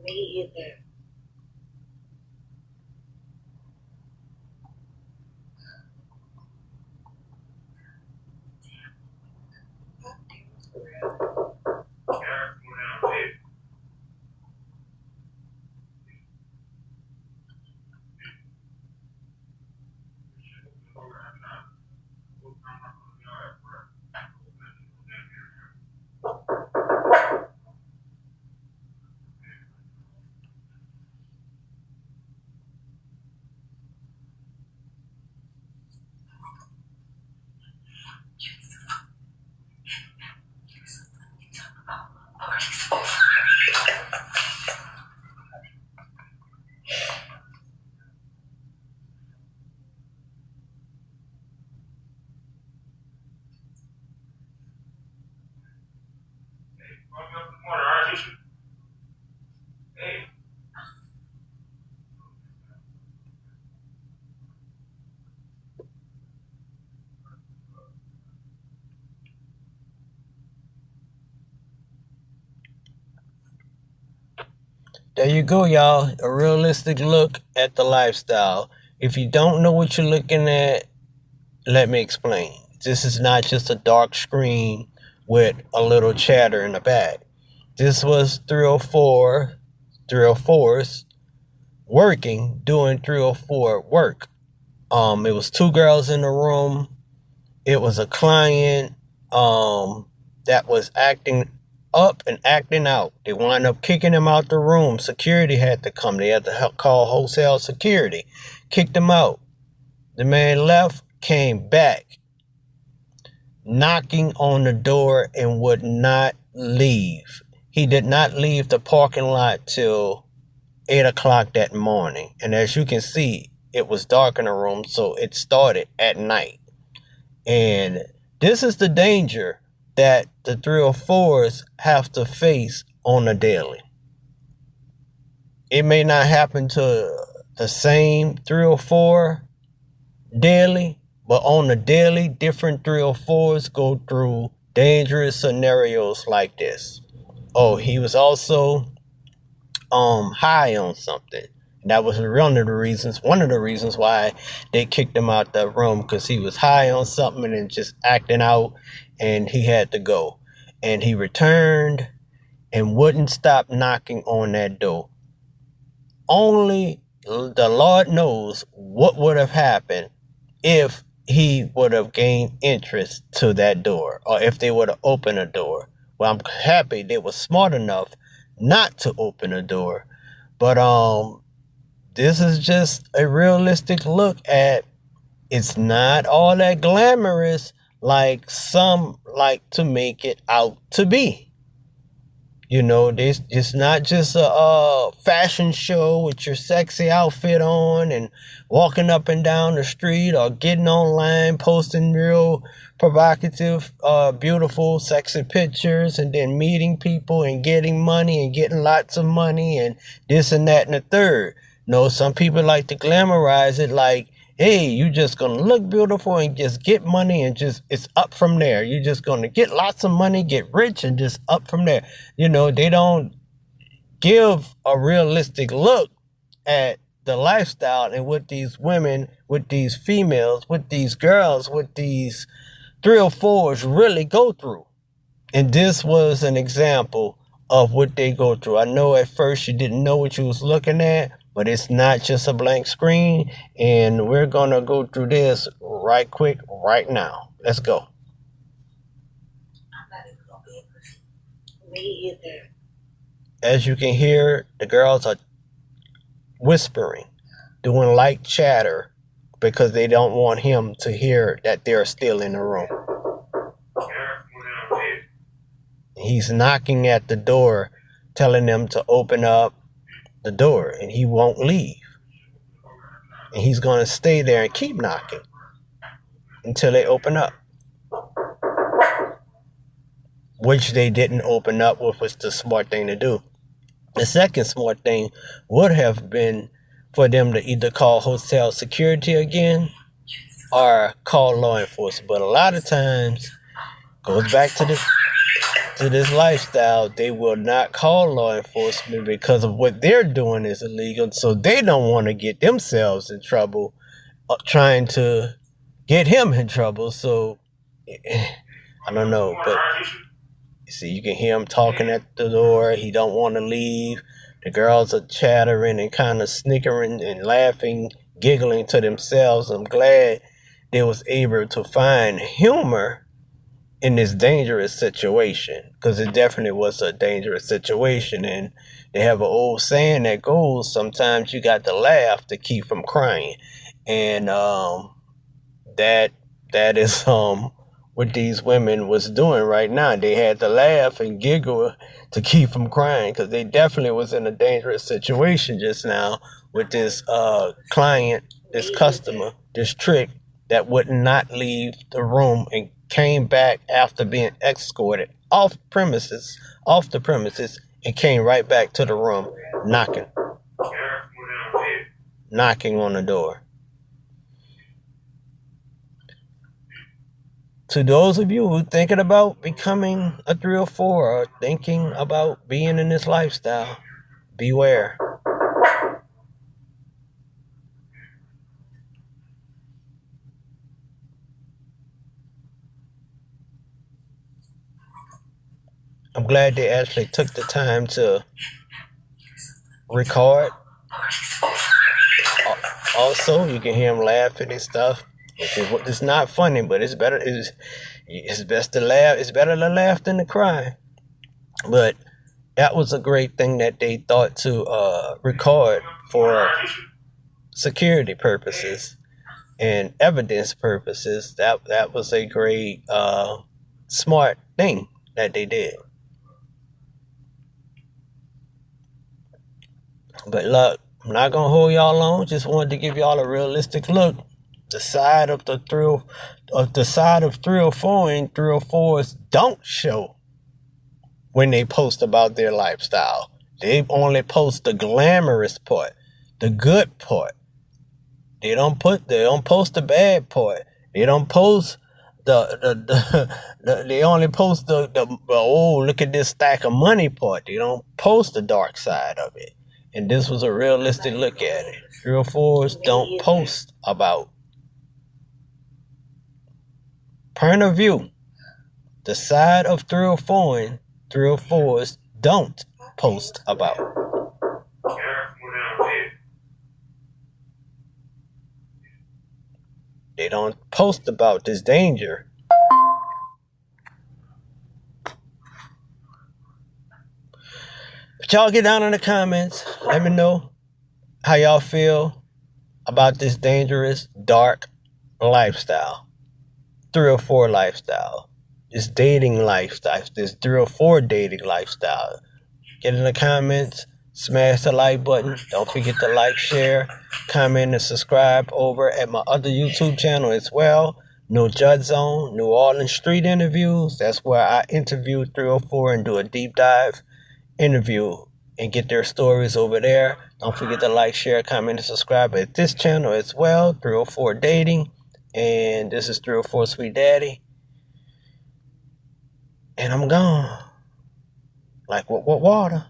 Me either. There you go, y'all. A realistic look at the lifestyle. If you don't know what you're looking at, let me explain. This is not just a dark screen with a little chatter in the back. This was 304s working, doing 304 work. It was two girls in the room. It was a client that was acting up and acting out. They wound up kicking him out the room. Security had to come. They had to call wholesale security. Kicked him out. The man left, came back, knocking on the door and would not leave. He did not leave the parking lot till 8 o'clock that morning. And as you can see, it was dark in the room, so it started at night. And this is the danger that the 304s have to face on a daily. It may not happen to the same 304 daily, but on a daily, different 304s go through dangerous scenarios like this. Oh, he was also high on something. That was one of the reasons why they kicked him out the room, because he was high on something and just acting out, and he had to go. And he returned and wouldn't stop knocking on that door. Only the Lord knows what would have happened if he would have gained interest to that door, or if they would have opened a door. Well, I'm happy they were smart enough not to open a door. But this is just a realistic look at, it's not all that glamorous like some like to make it out to be. You know, it's not just a fashion show with your sexy outfit on and walking up and down the street, or getting online, posting real provocative, beautiful, sexy pictures, and then meeting people and getting money and getting lots of money and this and that and the third. No, some people like to glamorize it like, hey, you just gonna look beautiful and just get money and just, it's up from there. You're just gonna get lots of money, get rich, and just up from there. You know, they don't give a realistic look at the lifestyle and what these women, with these females, with these girls, with these 304s really go through. And this was an example of what they go through. I know at first you didn't know what you was looking at, but it's not just a blank screen, and we're going to go through this right quick right now. Let's go. Me either. As you can hear, the girls are whispering, doing light chatter, because they don't want him to hear that they're still in the room. He's knocking at the door, telling them to open up the door, and he won't leave. And he's going to stay there and keep knocking until they open up. Which they didn't open up, which was the smart thing to do. The second smart thing would have been for them to either call hotel security again or call law enforcement. But a lot of times, goes back to the to this lifestyle, they will not call law enforcement because of what they're doing is illegal. So they don't want to get themselves in trouble trying to get him in trouble. So I don't know, but you see, you can hear him talking at the door. He don't want to leave. The girls are chattering and kind of snickering and laughing, giggling to themselves. I'm glad they was able to find humor in this dangerous situation, because it definitely was a dangerous situation. And they have an old saying that goes, sometimes you got to laugh to keep from crying. And that is what these women was doing right now. They had to laugh and giggle to keep from crying, because they definitely was in a dangerous situation just now with this client, this customer, this trick that would not leave the room and came back after being escorted off the premises, and came right back to the room knocking on the door. To those of you who thinking about becoming a 304 or thinking about being in this lifestyle, beware. I'm glad they actually took the time to record. Also, you can hear him laughing and stuff. It's not funny, but it's better. It's best to laugh. It's better to laugh than to cry. But that was a great thing that they thought to record for security purposes and evidence purposes. That was a great smart thing that they did. But look, I'm not gonna hold y'all long. Just wanted to give y'all a realistic look. The side of 304 and 304s don't show when they post about their lifestyle. They only post the glamorous part, the good part. They don't post the bad part. They don't post they only post the oh, look at this stack of money part. They don't post the dark side of it. And this was a realistic look at it. 304s don't post about. Point of view, the side of 304 and 304s don't post about. They don't post about this danger. But y'all get down in the comments. Let me know how y'all feel about this dangerous, dark lifestyle. 304 lifestyle. This dating lifestyle. This 304 dating lifestyle. Get in the comments. Smash the like button. Don't forget to like, share, comment, and subscribe over at my other YouTube channel as well. No Judge Zone, New Orleans Street Interviews. That's where I interview 304 and do a deep dive interview and get their stories over there. Don't forget to like, share, comment, and subscribe at this channel as well. 304 Dating. And this is 304 Sweet Daddy. And I'm gone. Like what water?